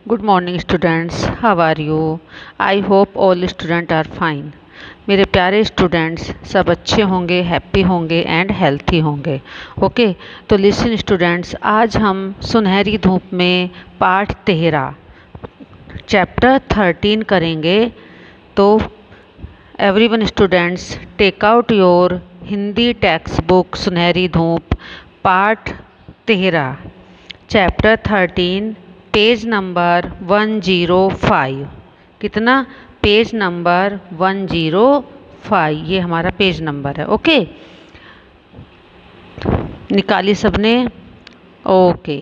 Good morning students, how are you? I hope all students are fine. मेरे प्यारे students सब अच्छे होंगे, हैप्पी होंगे एंड हेल्थी होंगे। ओके, तो लिसन स्टूडेंट्स, आज हम सुनहरी धूप में पाठ 13 चैप्टर 13 करेंगे। तो everyone students take out your Hindi textbook सुनहरी धूप पाठ 13 चैप्टर 13 पेज नंबर 105। कितना? पेज नंबर 105, ये हमारा पेज नंबर है। ओके, निकाली सबने? ओके,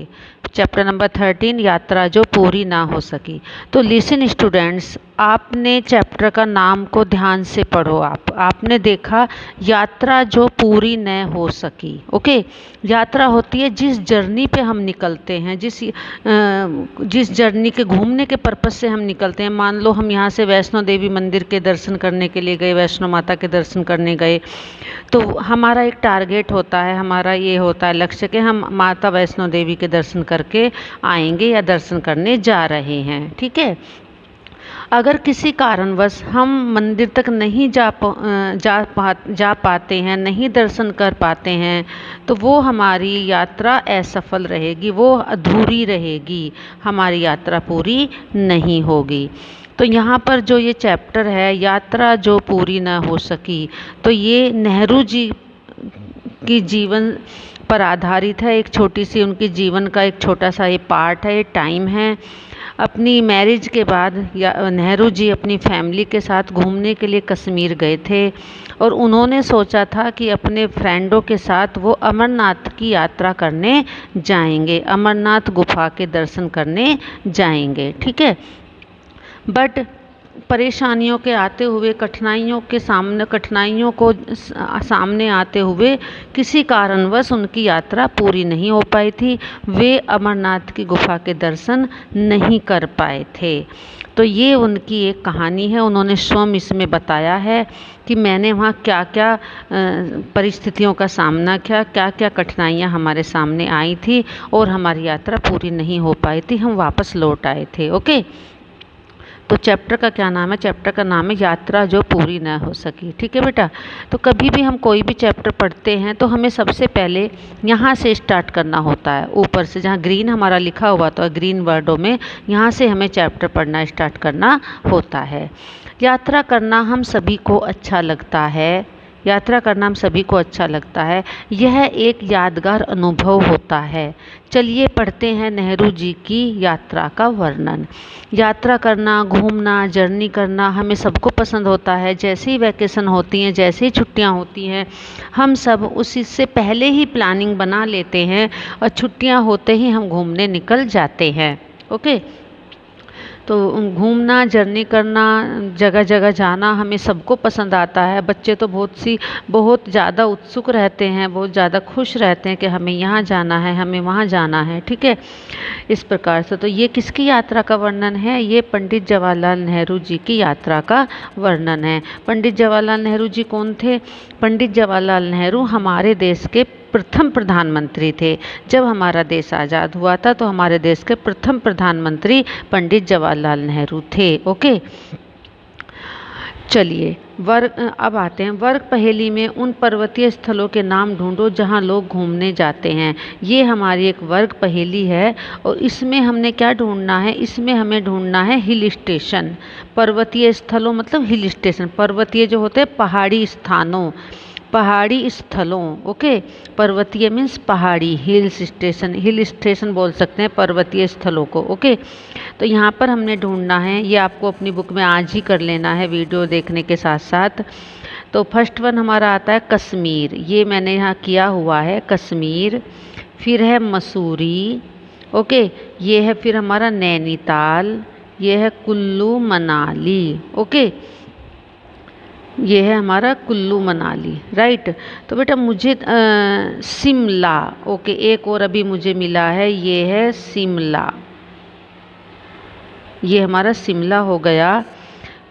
चैप्टर नंबर 13 यात्रा जो पूरी ना हो सकी। तो लिसन स्टूडेंट्स, आपने चैप्टर का नाम को ध्यान से पढ़ो। आपने देखा यात्रा जो पूरी न हो सकी। ओके, यात्रा होती है जिस जर्नी पे हम निकलते हैं, जिस जर्नी के घूमने के पर्पस से हम निकलते हैं। मान लो हम यहाँ से वैष्णो देवी मंदिर के दर्शन करने के लिए गए, वैष्णो माता के दर्शन करने गए, तो हमारा एक टारगेट होता है, हमारा ये होता है लक्ष्य कि हम माता वैष्णो देवी के दर्शन करके आएंगे या दर्शन करने जा रहे हैं। ठीक है, अगर किसी कारणवश हम मंदिर तक नहीं जा पाते हैं, नहीं दर्शन कर पाते हैं, तो वो हमारी यात्रा असफल रहेगी, वो अधूरी रहेगी, हमारी यात्रा पूरी नहीं होगी। तो यहाँ पर जो ये चैप्टर है यात्रा जो पूरी न हो सकी, तो ये नेहरू जी की जीवन पर आधारित है। एक छोटी सी उनकी जीवन का एक छोटा सा ये पार्ट है, ये टाइम है। अपनी मैरिज के बाद नेहरू जी अपनी फैमिली के साथ घूमने के लिए कश्मीर गए थे और उन्होंने सोचा था कि अपने फ्रेंडों के साथ वो अमरनाथ की यात्रा करने जाएंगे, अमरनाथ गुफा के दर्शन करने जाएंगे। ठीक है, बट परेशानियों के आते हुए, कठिनाइयों को सामने आते हुए किसी कारणवश उनकी यात्रा पूरी नहीं हो पाई थी। वे अमरनाथ की गुफा के दर्शन नहीं कर पाए थे। तो ये उनकी एक कहानी है। उन्होंने स्वयं इसमें बताया है कि मैंने वहाँ क्या क्या परिस्थितियों का सामना किया, क्या क्या कठिनाइयाँ हमारे सामने आई थी और हमारी यात्रा पूरी नहीं हो पाई थी, हम वापस लौट आए थे। ओके, तो चैप्टर का क्या नाम है? चैप्टर का नाम है यात्रा जो पूरी न हो सकी। ठीक है बेटा, तो कभी भी हम कोई भी चैप्टर पढ़ते हैं तो हमें सबसे पहले यहाँ से स्टार्ट करना होता है, ऊपर से जहाँ ग्रीन हमारा लिखा हुआ तो ग्रीन वर्डों में यहाँ से हमें चैप्टर पढ़ना स्टार्ट करना होता है। यात्रा करना हम सभी को अच्छा लगता है, यात्रा करना हम सभी को अच्छा लगता है, यह एक यादगार अनुभव होता है। चलिए पढ़ते हैं नेहरू जी की यात्रा का वर्णन। यात्रा करना, घूमना, जर्नी करना हमें सबको पसंद होता है। जैसे ही वैकेशन होती हैं, जैसे ही छुट्टियां होती हैं, हम सब उसी से पहले ही प्लानिंग बना लेते हैं और छुट्टियां होते ही हम घूमने निकल जाते हैं। ओके, तो घूमना, जर्नी करना, जगह जगह जाना हमें सबको पसंद आता है। बच्चे तो बहुत ज़्यादा उत्सुक रहते हैं, बहुत ज़्यादा खुश रहते हैं कि हमें यहाँ जाना है, हमें वहाँ जाना है। ठीक है, इस प्रकार से तो ये किसकी यात्रा का वर्णन है? ये पंडित जवाहरलाल नेहरू जी की यात्रा का वर्णन है। पंडित जवाहरलाल नेहरू जी कौन थे? पंडित जवाहरलाल नेहरू हमारे देश के प्रथम प्रधानमंत्री थे। जब हमारा देश आज़ाद हुआ था तो हमारे देश के प्रथम प्रधानमंत्री पंडित जवाहरलाल नेहरू थे। ओके, चलिए अब आते हैं वर्ग पहेली में उन पर्वतीय स्थलों के नाम ढूंढो जहां लोग घूमने जाते हैं। ये हमारी एक वर्ग पहेली है और इसमें हमने क्या ढूंढना है? इसमें हमें ढूंढना है हिल स्टेशन। पर्वतीय स्थलों मतलब हिल स्टेशन। पर्वतीय जो होते हैं पहाड़ी स्थानों, पहाड़ी स्थलों। ओके, पर्वतीय मीन्स पहाड़ी, हिल स्टेशन बोल सकते हैं पर्वतीय स्थलों को। ओके, तो यहाँ पर हमने ढूंढना है, ये आपको अपनी बुक में आज ही कर लेना है वीडियो देखने के साथ साथ। तो फर्स्ट वन हमारा आता है कश्मीर, ये मैंने यहाँ किया हुआ है कश्मीर। फिर है मसूरी। ओके, ये है फिर हमारा नैनीताल, ये है कुल्लू मनाली। ओके, ये है हमारा कुल्लू मनाली, राइट। तो बेटा मुझे शिमला, ओके, एक और अभी मुझे मिला है, ये है शिमला, ये हमारा शिमला हो गया।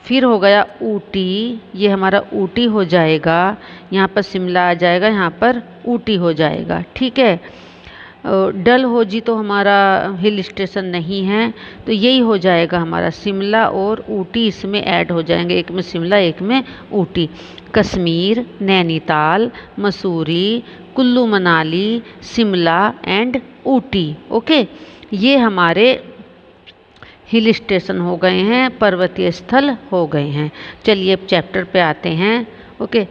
फिर हो गया ऊटी, ये हमारा ऊटी हो जाएगा। यहाँ पर शिमला आ जाएगा, यहाँ पर ऊटी हो जाएगा। ठीक है, डलहौजी तो हमारा हिल स्टेशन नहीं है, तो यही हो जाएगा हमारा शिमला और ऊटी इसमें ऐड हो जाएंगे, एक में शिमला एक में ऊटी। कश्मीर, नैनीताल, मसूरी, कुल्लू मनाली, शिमला एंड ऊटी। ओके, ये हमारे हिल स्टेशन हो गए हैं, पर्वतीय स्थल हो गए हैं। चलिए अब चैप्टर पे आते हैं। ओके,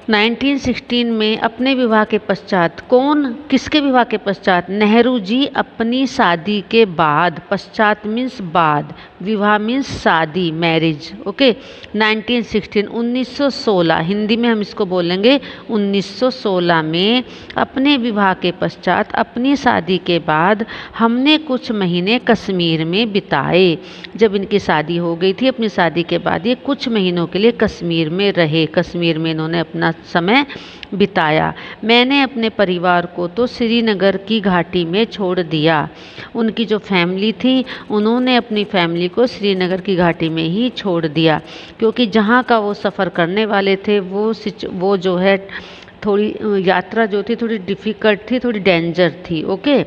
1916 में अपने विवाह के पश्चात, कौन किसके विवाह के पश्चात? नेहरू जी अपनी शादी के बाद, पश्चात मीन्स बाद, विवाह मीन्स शादी, मैरिज। ओके, 1916 1916, हिंदी में हम इसको बोलेंगे 1916 में अपने विवाह के पश्चात, अपनी शादी के बाद हमने कुछ महीने कश्मीर में बिताए। जब इनकी शादी हो गई थी, अपनी शादी के बाद ये कुछ महीनों के लिए कश्मीर में रहे, कश्मीर में इन्होंने अपना समय बिताया। मैंने अपने परिवार को तो श्रीनगर की घाटी में छोड़ दिया। उनकी जो फैमिली थी, उन्होंने अपनी फैमिली को श्रीनगर की घाटी में ही छोड़ दिया, क्योंकि जहाँ का वो सफ़र करने वाले थे वो जो है थोड़ी यात्रा जो थी थोड़ी डिफ़िकल्ट थी, थोड़ी डेंजर थी। ओके,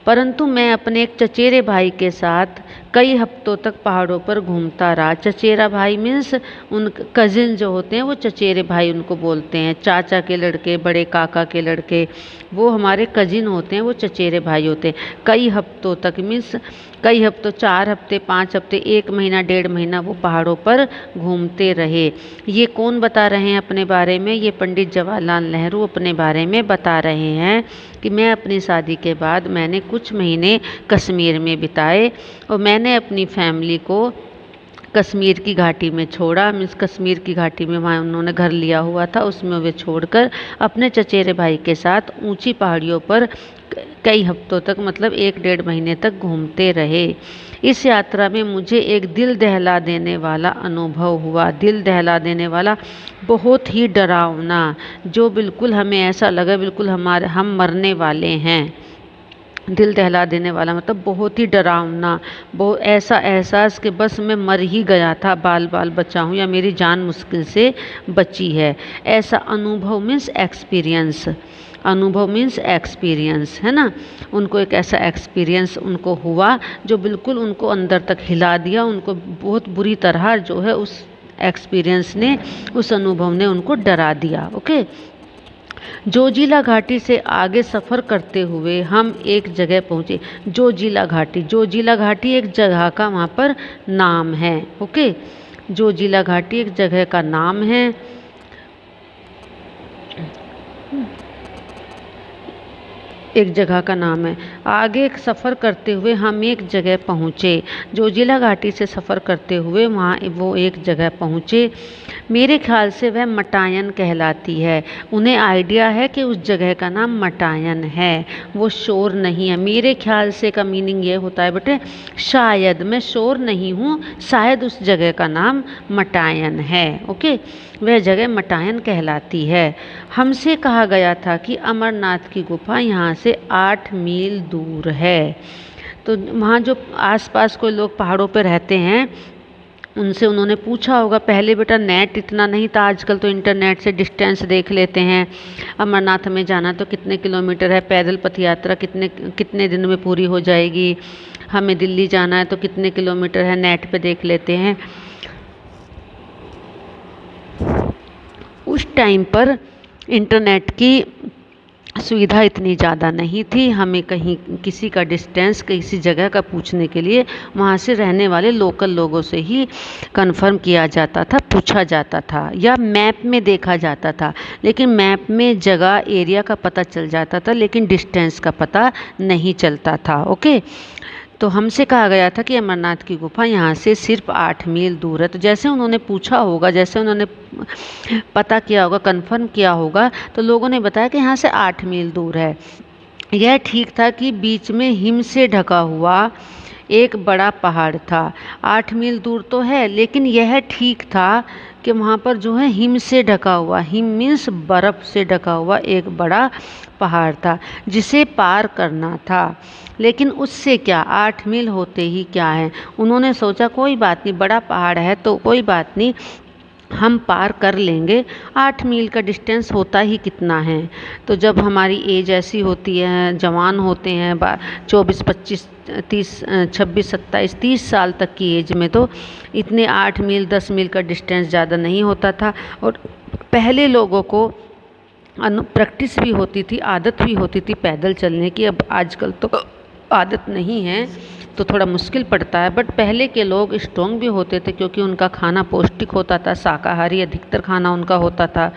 परंतु मैं अपने एक चचेरे भाई के साथ कई हफ्तों तक पहाड़ों पर घूमता रहा। चचेरा भाई मीन्स उन कज़िन जो होते हैं वो चचेरे भाई उनको बोलते हैं, चाचा के लड़के, बड़े काका के लड़के, वो हमारे कज़िन होते हैं, वो चचेरे भाई होते हैं। कई हफ्तों तक मीन्स कई हफ्तों, 4 हफ्ते, 5 हफ्ते, 1 महीना, 1.5 महीना वो पहाड़ों पर घूमते रहे। ये कौन बता रहे हैं अपने बारे में? ये पंडित जवाहरलाल नेहरू अपने बारे में बता रहे हैं कि मैं अपनी शादी के बाद मैंने कुछ महीने कश्मीर में बिताए और मैंने अपनी फैमिली को कश्मीर की घाटी में छोड़ा। मीन्स कश्मीर की घाटी में वहाँ उन्होंने घर लिया हुआ था, उसमें वे छोड़कर अपने चचेरे भाई के साथ ऊंची पहाड़ियों पर कई हफ्तों तक, मतलब 1-1.5 महीने तक घूमते रहे। इस यात्रा में मुझे एक दिल दहला देने वाला अनुभव हुआ। दिल दहला देने वाला, बहुत ही डरावना, जो बिल्कुल हमें ऐसा लगा बिल्कुल हम मरने वाले हैं। दिल दहला देने वाला मतलब बहुत ही डरावना, बहुत ऐसा एहसास कि बस मैं मर ही गया था, बाल बाल बचा हूँ या मेरी जान मुश्किल से बची है। ऐसा अनुभव मीन्स एक्सपीरियंस, अनुभव मीन्स एक्सपीरियंस, है ना। उनको एक ऐसा एक्सपीरियंस उनको हुआ जो बिल्कुल उनको अंदर तक हिला दिया। उनको बहुत बुरी तरह जो है उस एक्सपीरियंस ने, उस अनुभव ने उनको डरा दिया। ओके, जोजिला घाटी से आगे सफ़र करते हुए हम एक जगह पहुँचे। जोजिला घाटी, जोजिला घाटी एक जगह का वहाँ पर नाम है। ओके, जोजिला घाटी एक जगह का नाम है। एक जगह का नाम है। आगे सफ़र करते हुए हम एक जगह पहुँचे। जोजिला घाटी से सफ़र करते हुए वहाँ वो एक जगह पहुँचे। मेरे ख्याल से वह मटायन कहलाती है। उन्हें आइडिया है कि उस जगह का नाम मटायन है, वो श्योर नहीं है। मेरे ख्याल से का मीनिंग ये होता है बेटे, शायद, मैं श्योर नहीं हूँ, शायद उस जगह का नाम मटायन है। ओके, वह जगह मटायन कहलाती है। हमसे कहा गया था कि अमरनाथ की गुफा यहाँ से 8 मील दूर है। तो वहाँ जो आसपास कोई लोग पहाड़ों पर रहते हैं, उनसे उन्होंने पूछा होगा। पहले बेटा नेट इतना नहीं था, आजकल तो इंटरनेट से डिस्टेंस देख लेते हैं। अमरनाथ में जाना तो कितने किलोमीटर है, पैदल पथ यात्रा कितने दिन में पूरी हो जाएगी, हमें दिल्ली जाना है तो कितने किलोमीटर है, नेट पे देख लेते हैं। उस टाइम पर इंटरनेट की सुविधा इतनी ज़्यादा नहीं थी। हमें कहीं किसी का डिस्टेंस किसी जगह का पूछने के लिए वहाँ से रहने वाले लोकल लोगों से ही कंफर्म किया जाता था, पूछा जाता था, या मैप में देखा जाता था। लेकिन मैप में जगह, एरिया का पता चल जाता था, लेकिन डिस्टेंस का पता नहीं चलता था। ओके, तो हमसे कहा गया था कि अमरनाथ की गुफा यहाँ से सिर्फ 8 मील दूर है। तो जैसे उन्होंने पूछा होगा, जैसे उन्होंने पता किया होगा, कंफर्म किया होगा, तो लोगों ने बताया कि यहाँ से 8 मील दूर है। यह ठीक था कि बीच में हिम से ढका हुआ एक बड़ा पहाड़ था। 8 मील दूर तो है, लेकिन यह ठीक था कि वहाँ पर जो है हिम से ढका हुआ, हिम मीन्स बर्फ़ से ढका हुआ एक बड़ा पहाड़ था जिसे पार करना था। लेकिन उससे क्या, 8 मील होते ही क्या है, उन्होंने सोचा कोई बात नहीं, बड़ा पहाड़ है तो कोई बात नहीं, हम पार कर लेंगे। 8 मील का डिस्टेंस होता ही कितना है। तो जब हमारी एज ऐसी होती है, जवान होते हैं 24 25 30 26 27 30 साल तक की एज में, तो इतने 8 मील 10 मील का डिस्टेंस ज़्यादा नहीं होता था। और पहले लोगों को प्रैक्टिस भी होती थी, आदत भी होती थी पैदल चलने की। अब आजकल तो आदत नहीं है तो थोड़ा मुश्किल पड़ता है, बट पहले के लोग स्ट्रॉन्ग भी होते थे क्योंकि उनका खाना पौष्टिक होता था, शाकाहारी अधिकतर खाना उनका होता था,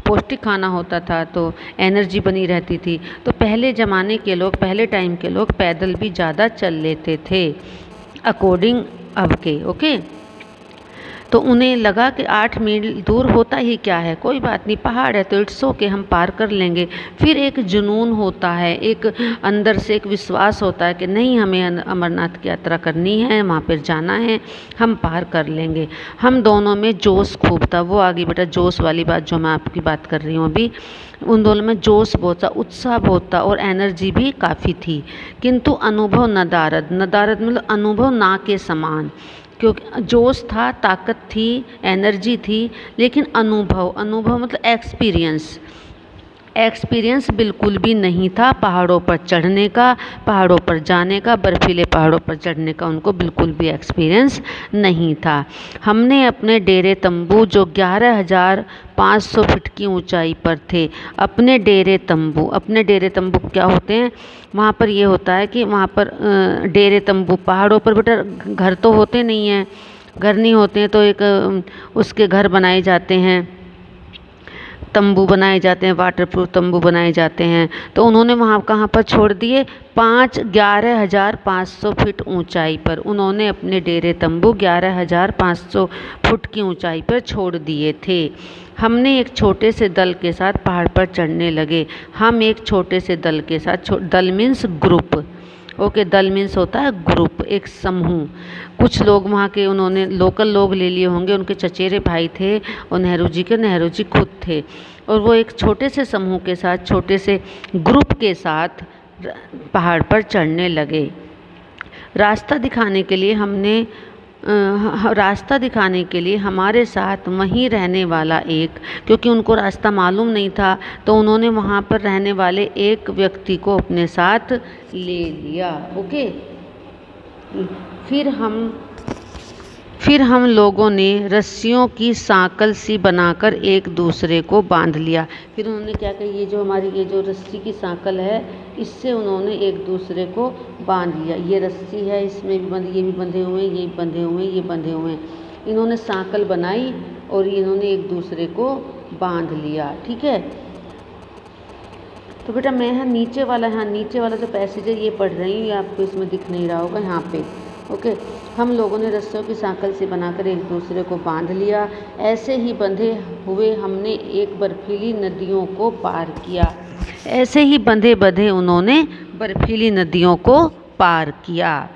पौष्टिक खाना होता था, तो एनर्जी बनी रहती थी। तो पहले ज़माने के लोग, पहले टाइम के लोग पैदल भी ज़्यादा चल लेते थे अकॉर्डिंग अब के। ओके, तो उन्हें लगा कि 8 मील दूर होता ही क्या है, कोई बात नहीं, पहाड़ है तो इट्स ओके, हम पार कर लेंगे। फिर एक जुनून होता है, एक अंदर से एक विश्वास होता है कि नहीं, हमें अमरनाथ की यात्रा करनी है, वहाँ पर जाना है, हम पार कर लेंगे। हम दोनों में जोश खूब था। वो आगे बेटा जोश वाली बात जो मैं आपकी बात कर रही हूँ अभी, उन दोनों में जोश बहुत था, उत्साह बहुत था और एनर्जी भी काफ़ी थी। किंतु अनुभव नदारद, नदारद मतलब अनुभव ना के समान, क्योंकि जोश था, ताकत थी, एनर्जी थी, लेकिन अनुभव, अनुभव मतलब एक्सपीरियंस, एक्सपीरियंस बिल्कुल भी नहीं था पहाड़ों पर चढ़ने का, पहाड़ों पर जाने का, बर्फीले पहाड़ों पर चढ़ने का उनको बिल्कुल भी एक्सपीरियंस नहीं था। हमने अपने डेरे तंबू जो 11,500 फीट की ऊंचाई पर थे, अपने डेरे तंबू क्या होते हैं, वहाँ पर ये होता है कि वहाँ पर डेरे तंबू, पहाड़ों पर बेटा घर तो होते नहीं हैं, घर नहीं होते हैं तो एक उसके घर बनाए जाते हैं, तंबू बनाए जाते हैं, वाटरप्रूफ तंबू बनाए जाते हैं। तो उन्होंने वहाँ कहाँ पर छोड़ दिए, 11,500 फीट ऊंचाई पर उन्होंने अपने डेरे तंबू 11,500 फुट की ऊंचाई पर छोड़ दिए थे। हमने एक छोटे से दल के साथ पहाड़ पर चढ़ने लगे। हम एक छोटे से दल के साथ, दल मीन्स ग्रुप, ओके, दल मीन्स होता है ग्रुप, एक समूह। कुछ लोग वहाँ के उन्होंने लोकल लोग ले लिए होंगे, उनके चचेरे भाई थे और नेहरू जी खुद थे, और वो एक छोटे से समूह के साथ, छोटे से ग्रुप के साथ पहाड़ पर चढ़ने लगे। रास्ता दिखाने के लिए हमारे साथ वहीं रहने वाला एक, क्योंकि उनको रास्ता मालूम नहीं था तो उन्होंने वहाँ पर रहने वाले एक व्यक्ति को अपने साथ ले लिया। ओके, फिर हम लोगों ने रस्सियों की सांकल सी बनाकर एक दूसरे को बांध लिया। फिर उन्होंने क्या किया, ये जो हमारी ये जो रस्सी की सांकल है, इससे उन्होंने एक दूसरे को बांध लिया। ये रस्सी है, इसमें भी बंधे, ये भी बंधे हुए हैं, ये बंधे हुए हैं, ये बंधे हुए हैं। इन्होंने सांकल बनाई और इन्होंने एक दूसरे को बांध लिया। ठीक है, तो बेटा मैं नीचे वाला जो पैसेज है ये पढ़ रही हूँ, ये आपको इसमें दिख नहीं रहा होगा यहाँ पे। ओके, हम लोगों ने रस्सियों की सांकल से बनाकर एक दूसरे को बांध लिया। ऐसे ही बंधे हुए हमने एक बर्फीली नदियों को पार किया। ऐसे ही बंधे उन्होंने बर्फीली नदियों को पार किया।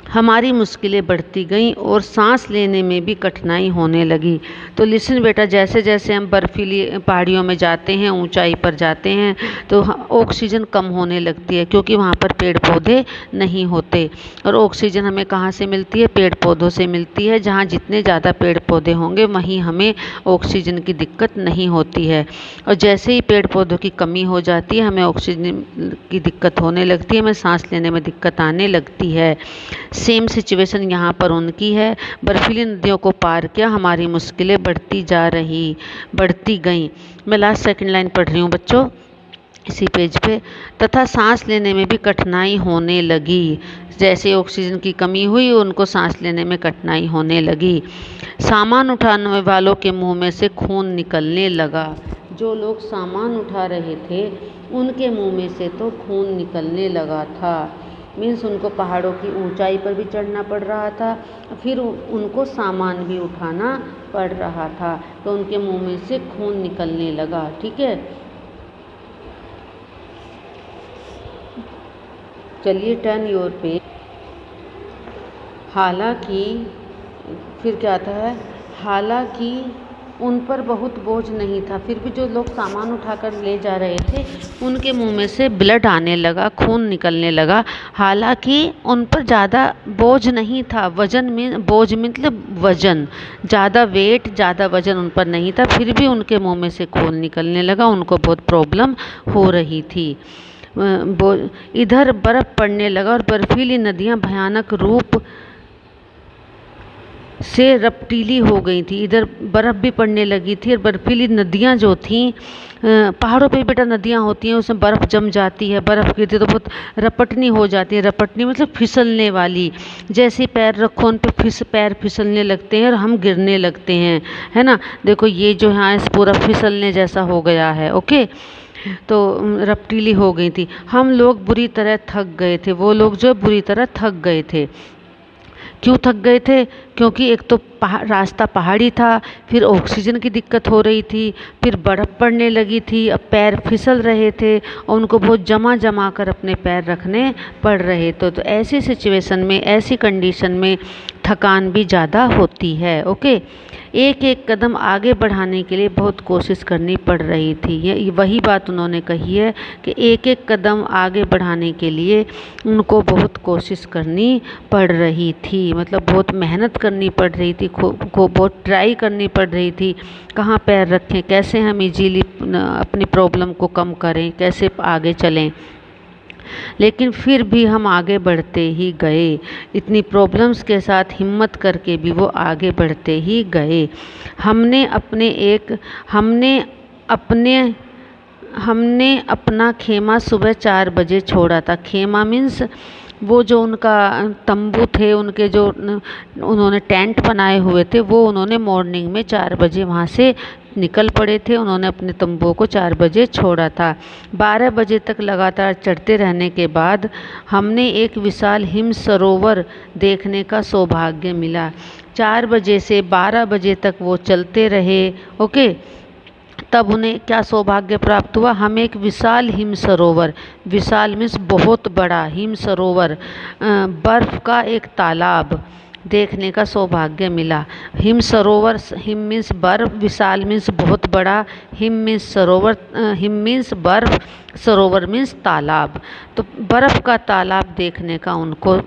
हमारी मुश्किलें बढ़ती गईं और सांस लेने में भी कठिनाई होने लगी। तो लिसन बेटा, जैसे जैसे हम बर्फीली पहाड़ियों में जाते हैं, ऊंचाई पर जाते हैं, तो ऑक्सीजन कम होने लगती है क्योंकि वहाँ पर पेड़ पौधे नहीं होते। और ऑक्सीजन हमें कहाँ से मिलती है, पेड़ पौधों से मिलती है। जहाँ जितने ज़्यादा पेड़ पौधे होंगे वहीं हमें ऑक्सीजन की दिक्कत नहीं होती है। और जैसे ही पेड़ पौधों की कमी हो जाती है, हमें ऑक्सीजन की दिक्कत होने लगती है, हमें सांस लेने में दिक्कत आने लगती है। सेम सिचुएशन यहाँ पर उनकी है। बर्फीली नदियों को पार किया, हमारी मुश्किलें बढ़ती गईं। मैं लास्ट सेकंड लाइन पढ़ रही हूँ बच्चों इसी पेज पे। तथा सांस लेने में भी कठिनाई होने लगी। जैसे ऑक्सीजन की कमी हुई, उनको सांस लेने में कठिनाई होने लगी। सामान उठाने वालों के मुंह में से खून निकलने लगा। जो लोग सामान उठा रहे थे उनके मुंह में से तो खून निकलने लगा था। मीन्स उनको पहाड़ों की ऊंचाई पर भी चढ़ना पड़ रहा था, फिर उनको सामान भी उठाना पड़ रहा था, तो उनके मुंह में से खून निकलने लगा। ठीक है, चलिए टर्न योर पेज। हालांकि फिर क्या आता है, हालांकि उन पर बहुत बोझ नहीं था, फिर भी जो लोग सामान उठाकर ले जा रहे थे उनके मुंह में से ब्लड आने लगा, खून निकलने लगा। हालांकि उन पर ज़्यादा बोझ नहीं था, बोझ मतलब वज़न, ज़्यादा वेट, ज़्यादा वज़न उन पर नहीं था, फिर भी उनके मुंह में से खून निकलने लगा, उनको बहुत प्रॉब्लम हो रही थी। इधर बर्फ़ पड़ने लगा और बर्फीली नदियाँ भयानक रूप से रपटीली हो गई थी। इधर बर्फ़ भी पड़ने लगी थी और बर्फीली नदियाँ जो थीं, पहाड़ों पे बेटा नदियाँ होती हैं, उसमें बर्फ़ जम जाती है, बर्फ़ गिरती है तो बहुत रपटनी हो जाती है। रपटनी मतलब फिसलने वाली, जैसे पैर रखो उन पे पैर फिसलने लगते हैं और हम गिरने लगते हैं, है ना। देखो ये जो है पूरा फिसलने जैसा हो गया है। ओके, तो रपटीली हो गई थी। हम लोग बुरी तरह थक गए थे, वो लोग जो बुरी तरह थक गए थे। क्यों थक गए थे? क्योंकि एक तो रास्ता पहाड़ी था, फिर ऑक्सीजन की दिक्कत हो रही थी, फिर बर्फ़ पड़ने लगी थी, अब पैर फिसल रहे थे और उनको बहुत जमा जमा कर अपने पैर रखने पड़ रहे थे। तो ऐसी सिचुएशन में, ऐसी कंडीशन में थकान भी ज़्यादा होती है। ओके, एक एक कदम आगे बढ़ाने के लिए बहुत कोशिश करनी पड़ रही थी। ये वही बात उन्होंने कही है कि एक एक कदम आगे बढ़ाने के लिए उनको बहुत कोशिश करनी पड़ रही थी, मतलब बहुत मेहनत करनी पड़ रही थी, को बहुत ट्राई करनी पड़ रही थी। कहाँ पैर रखें, कैसे हम इजीली अपनी प्रॉब्लम को कम करें, कैसे आगे चलें। लेकिन फिर भी हम आगे बढ़ते ही गए, इतनी प्रॉब्लम्स के साथ हिम्मत करके भी वो आगे बढ़ते ही गए। हमने अपने एक हमने अपने हमने अपना खेमा सुबह 4 बजे छोड़ा था। खेमा मीन्स वो जो उनका तंबू थे, उनके जो उन्होंने टेंट बनाए हुए थे, वो उन्होंने मॉर्निंग में 4 बजे वहाँ से निकल पड़े थे। उन्होंने अपने तंबू को 4 बजे छोड़ा था। 12 बजे तक लगातार चढ़ते रहने के बाद हमने एक विशाल हिम सरोवर देखने का सौभाग्य मिला। 4 बजे से 12 बजे तक वो चलते रहे। ओके, तब उन्हें क्या सौभाग्य प्राप्त हुआ? हमें एक विशाल हिम सरोवर, विशाल मीन्स बहुत बड़ा, हिम सरोवर बर्फ़ का एक तालाब देखने का सौभाग्य मिला। हिम सरोवर, हिम मीन्स बर्फ़, विशाल मीन्स बहुत बड़ा, हिम मीन्स सरोवर, हिम मीन्स बर्फ़, सरोवर मीन्स तालाब। तो बर्फ़ का तालाब देखने का उनको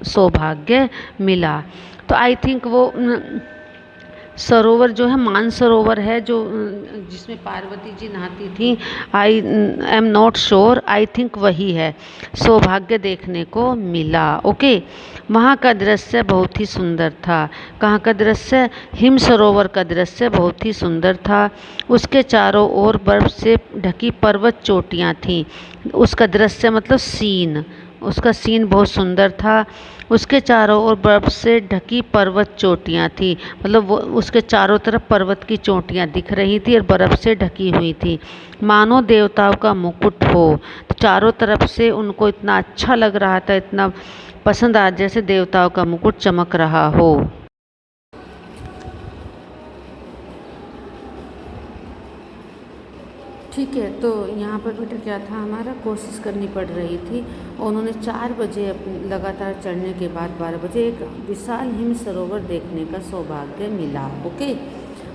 सौभाग्य मिला। तो आई थिंक वो सरोवर जो है मानसरोवर है, जो जिसमें पार्वती जी नहाती थी। I am not sure, I think वही है। सौभाग्य देखने को मिला। ओके, वहाँ का दृश्य बहुत ही सुंदर था। कहाँ का दृश्य? हिम सरोवर का दृश्य बहुत ही सुंदर था। उसके चारों ओर बर्फ़ से ढकी पर्वत चोटियाँ थीं। उसका दृश्य मतलब सीन, उसका सीन बहुत सुंदर था। उसके चारों ओर बर्फ़ से ढकी पर्वत चोटियाँ थी, मतलब वो उसके चारों तरफ पर्वत की चोटियाँ दिख रही थी और बर्फ़ से ढकी हुई थी, मानो देवताओं का मुकुट हो। तो चारों तरफ से उनको इतना अच्छा लग रहा था, इतना पसंद आ, जैसे देवताओं का मुकुट चमक रहा हो। ठीक है, तो यहाँ पर बेटा क्या था, हमारा कोशिश करनी पड़ रही थी। और उन्होंने 4 बजे लगातार चढ़ने के बाद 12 बजे एक विशाल हिम सरोवर देखने का सौभाग्य मिला। ओके,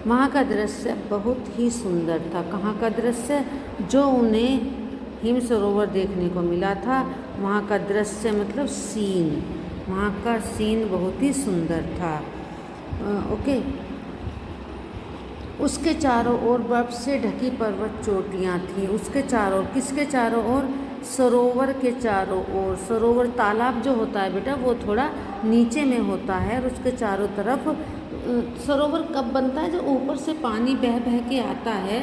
वहाँ का दृश्य बहुत ही सुंदर था। कहाँ का दृश्य? जो उन्हें हिम सरोवर देखने को मिला था, वहाँ का दृश्य मतलब सीन, वहाँ का सीन बहुत ही सुंदर था। ओके, उसके चारों ओर बर्फ़ से ढकी पर्वत चोटियाँ थीं। उसके चारों, किसके चारों ओर? सरोवर के चारों ओर। सरोवर तालाब जो होता है बेटा वो थोड़ा नीचे में होता है, और उसके चारों तरफ सरोवर कब बनता है? जब ऊपर से पानी बह बह के आता है।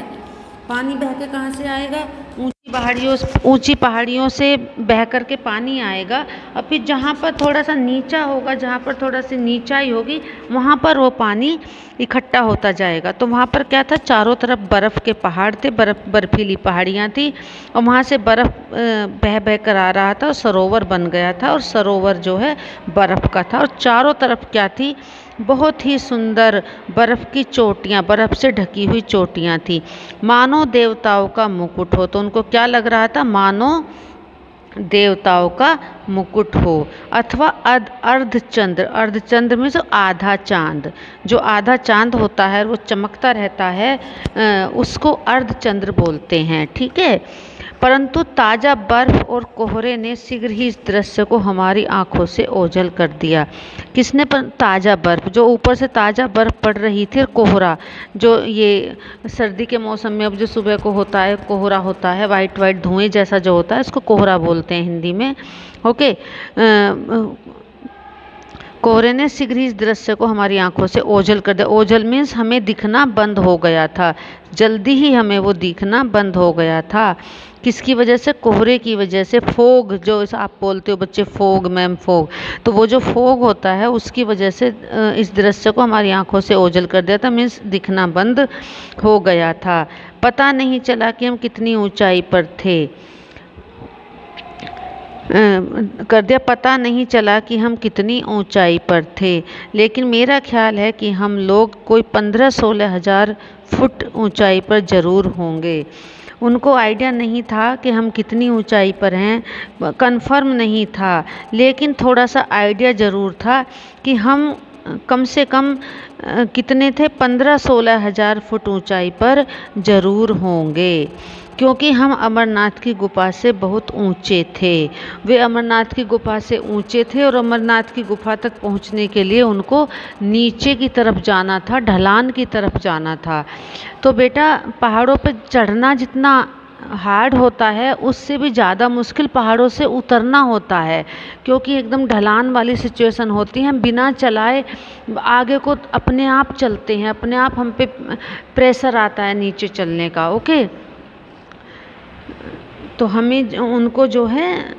पानी बह के कहाँ से आएगा? ऊंची पहाड़ियों से बह कर के पानी आएगा, और फिर जहाँ पर थोड़ा सा नीचा होगा, जहाँ पर थोड़ा सी नीचाई होगी, वहाँ पर वो पानी इकट्ठा होता जाएगा। तो वहाँ पर क्या था? चारों तरफ बर्फ़ के पहाड़ थे, बर्फीली पहाड़ियाँ थी, और वहाँ से बर्फ़ बह बह कर आ रहा था और सरोवर बन गया था। और सरोवर जो है बर्फ़ का था, और चारों तरफ क्या थी? बहुत ही सुंदर बर्फ़ की चोटियाँ, बर्फ़ से ढकी हुई चोटियाँ थी, मानो देवताओं का मुकुट हो। तो उनको क्या लग रहा था? मानो देवताओं का मुकुट हो, अथवा अर्धचंद्र, अर्धचंद्र में जो आधा चांद, जो आधा चांद होता है वो चमकता रहता है, उसको अर्धचंद्र बोलते हैं। ठीक है। परंतु ताज़ा बर्फ और कोहरे ने शीघ्र ही इस दृश्य को हमारी आंखों से ओझल कर दिया। किसने? ताज़ा बर्फ, जो ऊपर से ताज़ा बर्फ पड़ रही थी, और कोहरा, जो ये सर्दी के मौसम में अब जो सुबह को होता है, कोहरा होता है, वाइट वाइट धुएं जैसा जो होता है, इसको कोहरा बोलते हैं हिंदी में। ओके। कोहरे ने शीघ्र ही इस दृश्य को हमारी आंखों से ओझल कर दिया। ओझल मीन्स हमें दिखना बंद हो गया था, जल्दी ही हमें वो दिखना बंद हो गया था। किसकी वजह से? कोहरे की वजह से। फोग, जो आप बोलते हो बच्चे, फोग मैम, फोग, तो वो जो फोग होता है उसकी वजह से इस दृश्य को हमारी आंखों से ओझल कर दिया था, मीन्स दिखना बंद हो गया था। पता नहीं चला कि हम कितनी ऊंचाई पर थे, कर दिया, पता नहीं चला कि हम कितनी ऊंचाई पर थे। लेकिन मेरा ख्याल है कि हम लोग कोई 15-16 हज़ार फुट ऊंचाई पर ज़रूर होंगे। उनको आइडिया नहीं था कि हम कितनी ऊंचाई पर हैं, कंफर्म नहीं था, लेकिन थोड़ा सा आइडिया ज़रूर था कि हम कम से कम कितने थे? 15-16 हज़ार फुट ऊंचाई पर ज़रूर होंगे, क्योंकि हम अमरनाथ की गुफा से बहुत ऊंचे थे। वे अमरनाथ की गुफा से ऊंचे थे, और अमरनाथ की गुफा तक पहुंचने के लिए उनको नीचे की तरफ जाना था, ढलान की तरफ जाना था। तो बेटा, पहाड़ों पर चढ़ना जितना हार्ड होता है, उससे भी ज़्यादा मुश्किल पहाड़ों से उतरना होता है, क्योंकि एकदम ढलान वाली सिचुएशन होती है। हम बिना चलाए आगे को अपने आप चलते हैं, अपने आप हम पे प्रेशर आता है नीचे चलने का। ओके। तो हमें उनको जो है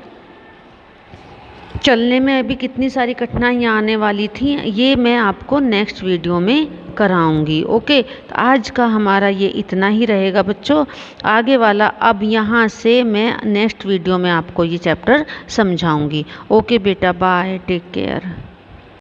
चलने में अभी कितनी सारी कठिनाइयाँ आने वाली थी, ये मैं आपको नेक्स्ट वीडियो में कराऊंगी। ओके। तो आज का हमारा ये इतना ही रहेगा बच्चों। आगे वाला अब यहाँ से मैं नेक्स्ट वीडियो में आपको ये चैप्टर समझाऊंगी। ओके बेटा, बाय, टेक केयर।